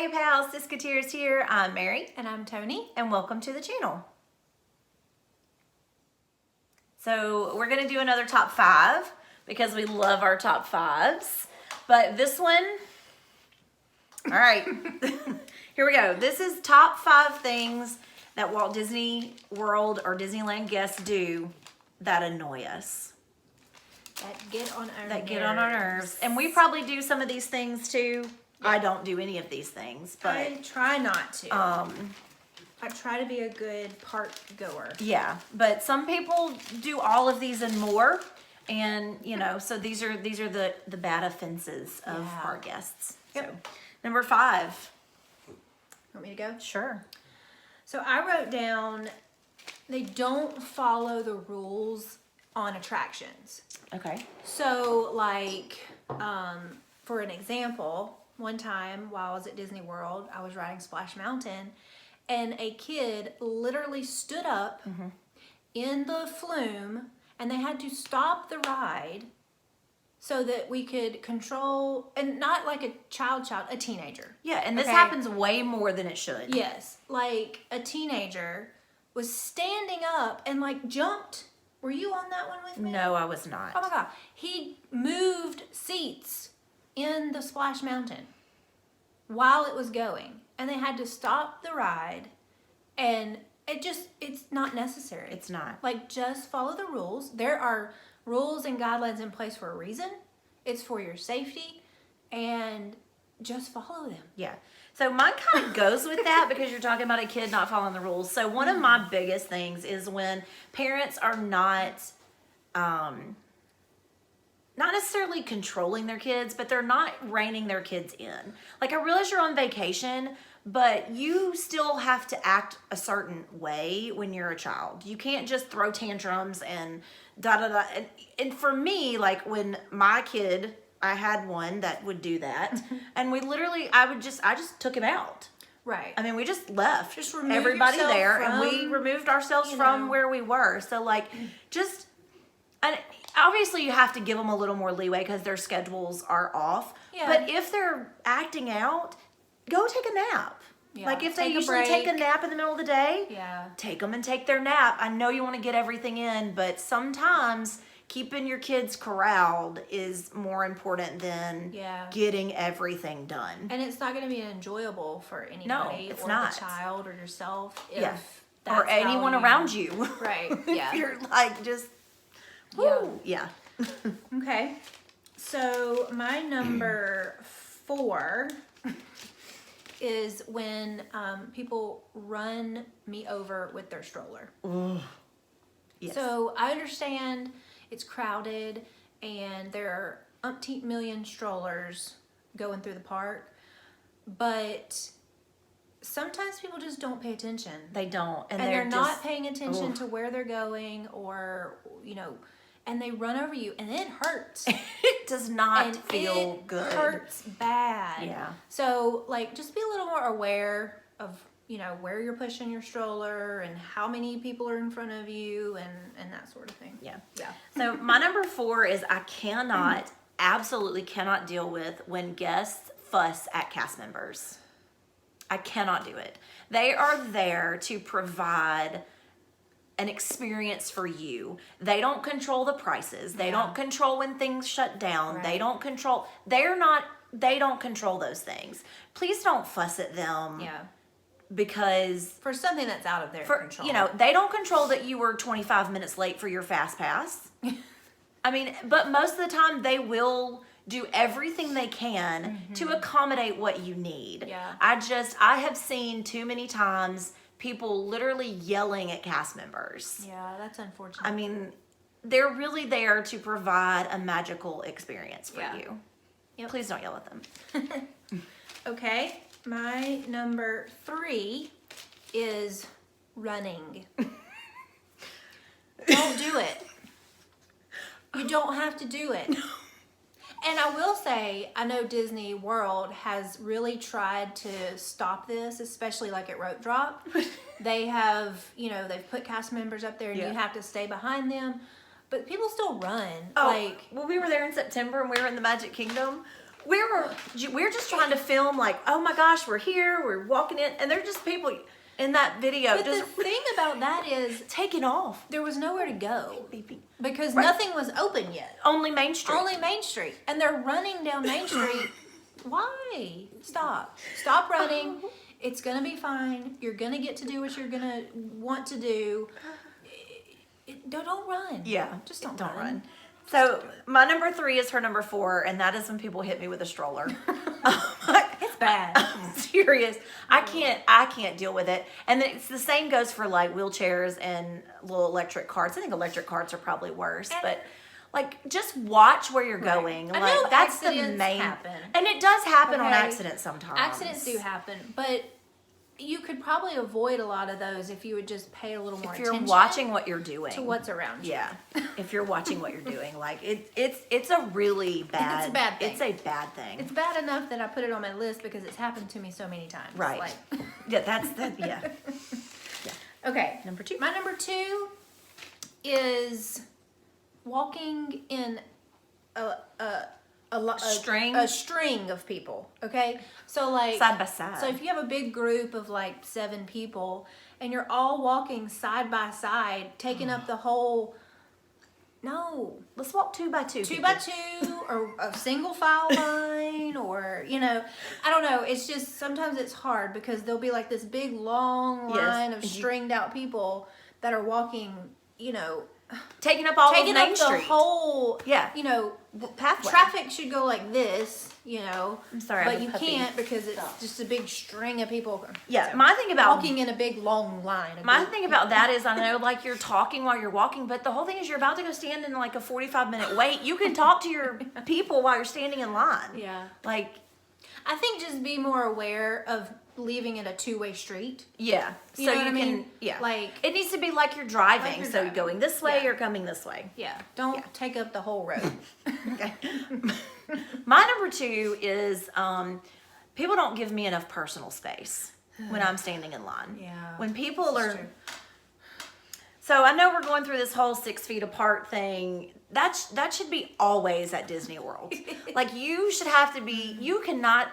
Hey pals, Siskateers here. I'm Mary. And I'm Tony. And welcome to the channel. So we're going to do another top 5 because we love our top 5s. But this one, all right, here we go. This is top 5 things that Walt Disney World or Disneyland guests do that annoy us. That get on our nerves. And we probably do some of these things too. Yeah. I don't do any of these things, but I try not to. I try to be a good park goer. Yeah, but some people do all of these and more, and you know, so these are the bad offenses of our guests. Yep. So, number 5. Want me to go? Sure. So I wrote down they don't follow the rules on attractions. Okay. So like, for an example, one time while I was at Disney World, I was riding Splash Mountain, and a kid literally stood up in the flume, and they had to stop the ride so that we could control, and not like a child, a teenager. Yeah, and this happens way more than it should. Yes, like a teenager was standing up and like jumped. Were you on that one with me? No, I was not. Oh my God. He moved seats in the Splash Mountain while it was going, and they had to stop the ride, and it's not necessary. It's not. Like, just follow the rules. There are rules and guidelines in place for a reason. It's for your safety, and just follow them. Yeah. So mine kind of goes with that because you're talking about a kid not following the rules. So one of my biggest things is when parents are not necessarily controlling their kids, but they're not reining their kids in. Like, I realize you're on vacation, but you still have to act a certain way when you're a child. You can't just throw tantrums and da-da-da. And for me, like, when my kid, I had one that would do that, and we literally, I just took him out. Right. I mean, we just left. Just remove everybody yourself there, from, and we removed ourselves from where we were. So, like, just, and obviously you have to give them a little more leeway because their schedules are off. Yeah. But if they're acting out, go take a nap. Yeah. Like, if they usually take a nap in the middle of the day, take them and take their nap. I know you want to get everything in, but sometimes keeping your kids corralled is more important than getting everything done. And it's not going to be enjoyable for anybody. No, it's or not. The child or yourself. If or anyone around you. Right. Yeah. If you're like just, woo. Yeah. Okay. So my number 4 is when people run me over with their stroller. Yes. So I understand it's crowded and there are umpteen million strollers going through the park, but sometimes people just don't pay attention. They don't. And they're not paying attention to where they're going, or, you know, and they run over you, and it hurts. It does not feel good. It hurts bad. Yeah. So, like, just be a little more aware of, you know, where you're pushing your stroller and how many people are in front of you and that sort of thing. Yeah. Yeah. So my number 4 is I absolutely cannot deal with when guests fuss at cast members. I cannot do it. They are there to provide an experience for you. They don't control the prices. They don't control when things shut down. Right. They don't control those things. Please don't fuss at them. Yeah. Because for something that's out of their control. You know, they don't control that you were 25 minutes late for your fast pass. I mean, but most of the time they will do everything they can to accommodate what you need. Yeah. I have seen too many times people literally yelling at cast members. Yeah, that's unfortunate. I mean, they're really there to provide a magical experience for you. Yep. Please don't yell at them. Okay. My number 3 is running. Don't do it. You don't have to do it. And I will say, I know Disney World has really tried to stop this, especially like at Rope Drop. They have, you know, they've put cast members up there and you have to stay behind them. But people still run. Oh, well, we were there in September and we were in the Magic Kingdom. we're just trying to film like, oh my gosh, we're here, we're walking in, and they're just people in that video. But just the thing about that is taking off. there was nowhere to go because Right. nothing was open yet. Only Main Street. Only Main Street. And they're running down Main Street. Why? Stop. Stop running. It's going to be fine. You're going to get to do what you're going to want to do. Don't run. Yeah, Just don't run. So my number 3 is her number 4, and that is when people hit me with a stroller. It's bad. I'm serious. I can't deal with it. And then it's the same goes for like wheelchairs and little electric carts. I think electric carts are probably worse, but like just watch where you're going. I Like know that's the accidents main. happen. And it does happen on Okay. accident sometimes. Accidents do happen, but you could probably avoid a lot of those if you would just pay a little more If you're attention watching what you're doing. to what's around you. Yeah. If you're watching what you're doing, like it's a really bad. It's a bad thing. It's a bad thing. It's bad enough that I put it on my list because it's happened to me so many times. Right. Like, Yeah, that's that. Yeah. okay. Number 2. My number 2 is walking in a String? a string of people. Okay, so like Side by side. So if you have a big group of like 7 people and you're all walking side by side, taking up the whole. No, Let's walk 2 by 2. 2 by 2 or a single file line, or I don't know. It's just sometimes it's hard because there'll be like this big long Yes. line of stringed out people that are walking. Taking up all Taking of Main up Street. the whole, Yeah. Pathway. traffic should go like this, I'm sorry, I but have a you puppy. can't because it's just a big string of people. Yeah, So, my thing about walking in a big long line. my thing about that is I know like you're talking while you're walking, but the whole thing is you're about to go stand in like a 45-minute wait. You can talk to your people while you're standing in line. Yeah. Like, I think just be more aware of leaving it a 2-way street. yeah. You know what I mean? Yeah. Like- it needs to be like you're driving. Like you're so driving. you're going this way Yeah. or coming this way. Yeah. Don't take up the whole road. Okay. My number 2 is people don't give me enough personal space when I'm standing in line. Yeah, When people this is are. true. So I know we're going through this whole 6 feet apart thing. That should be always at Disney World. Like you should have to be. You cannot.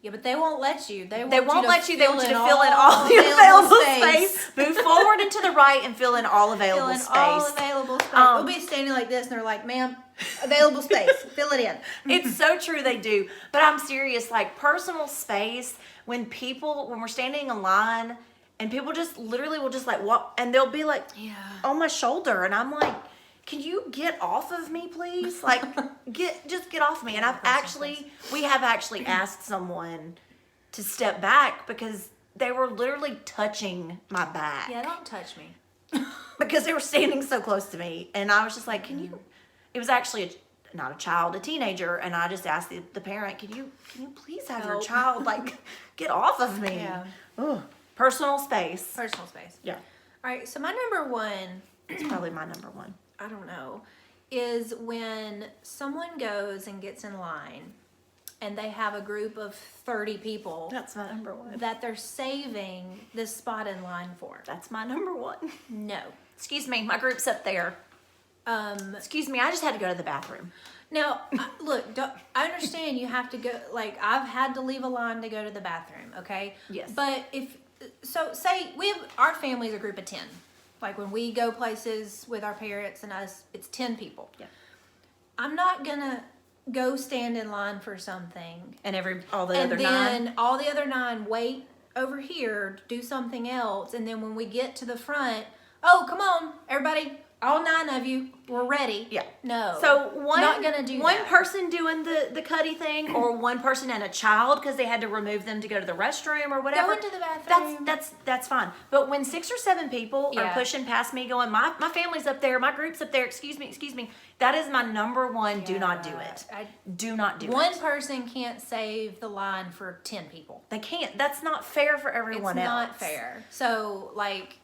Yeah, but they won't let you. They They won't let you. They want you to in fill in all the available available space. Move forward and to the right and fill in all Fill available in space. all available space. We'll be standing like this, and they're like, "Ma'am, available space. Fill it in." It's so true they do. But I'm serious, like personal space, when we're standing in line and people just literally will just like walk and they'll be like on my shoulder and I'm like, can you get off of me, please? Like just get off me. And we have actually asked someone to step back because they were literally touching my back. Yeah, don't touch me. Because they were standing so close to me. And I was just like, can you, it was actually not a child, a teenager. And I just asked the parent, can you please have your Help. child, like, get off of me. Yeah. Ugh. Personal space. Personal space. Yeah. All right, so my number 1, It's probably my number 1. I don't know, is when someone goes and gets in line and they have a group of 30 people That's my number 1. that they're saving this spot in line for. That's my number 1. No. Excuse me, my group's up there. Excuse me, I just had to go to the bathroom. Now, look, I understand you have to go, like, I've had to leave a line to go to the bathroom, okay? Yes. But say our family's a group of 10. Like, when we go places with our parents and us, it's 10 people. Yeah. I'm not gonna go stand in line for something And all the and other then 9. all the other 9 wait over here, do something else, and then when we get to the front, oh, come on, everybody, all 9 of you, we're ready. Yeah. No. So not gonna do one that. person doing the cutty thing, or one person and a child because they had to remove them to go to the restroom or whatever. Go into the bathroom. That's fine. But when 6 or 7 people are Yeah. pushing past me, going, my family's up there, my group's up there. Excuse me. That is my number 1. Do not do it. Do not do One it. person can't save the line for 10 people. They can't. That's not fair for It's everyone else. not fair. So, like,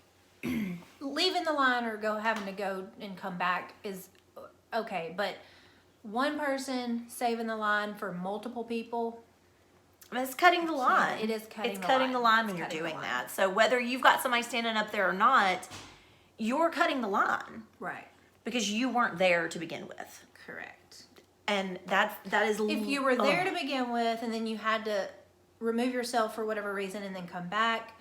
leaving the line or having to go and come back is okay, but one person saving the line for multiple people, It's cutting the line. It is cutting It's the cutting line. the line when It's you're cutting the doing line. that. So whether you've got somebody standing up there or not, you're cutting the line right? because you weren't there to begin with. Correct. And that is... If you were there to begin with and then you had to remove yourself for whatever reason and then come back,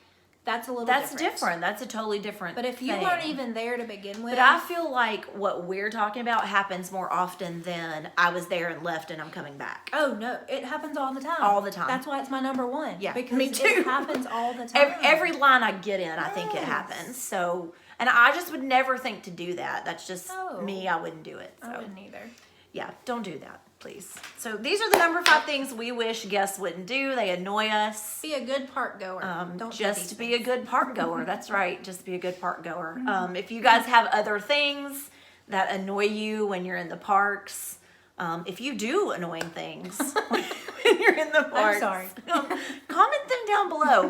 that's a little different. That's a totally different But if you thing. weren't even there to begin with... But I feel like what we're talking about happens more often than I was there and left and I'm coming back. Oh, no. It happens all the time. All the time. That's why it's my number one. Yeah, because me too. it happens all the time. Every line I get in, I think it happens. So, and I just would never think to do that. That's just me. I wouldn't do it. So. I wouldn't either. Yeah, don't do that, please. So these are the number 5 things we wish guests wouldn't do. They annoy us. Be a good park goer. Don't just be a good park goer. That's right. Just be a good park goer. If you guys have other things that annoy you when you're in the parks, if you do annoying things when you're in the parks, I'm sorry. Comment them down below.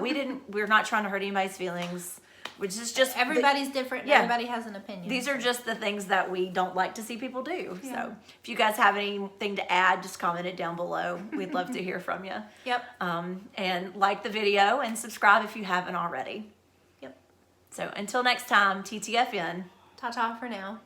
We're not trying to hurt anybody's feelings. Which is just everybody's different. And everybody has an opinion. These are just the things that we don't like to see people do. Yeah. So if you guys have anything to add, just comment it down below. We'd love to hear from you. Yep. And like the video and subscribe if you haven't already. Yep. So until next time, TTFN. Ta-ta for now.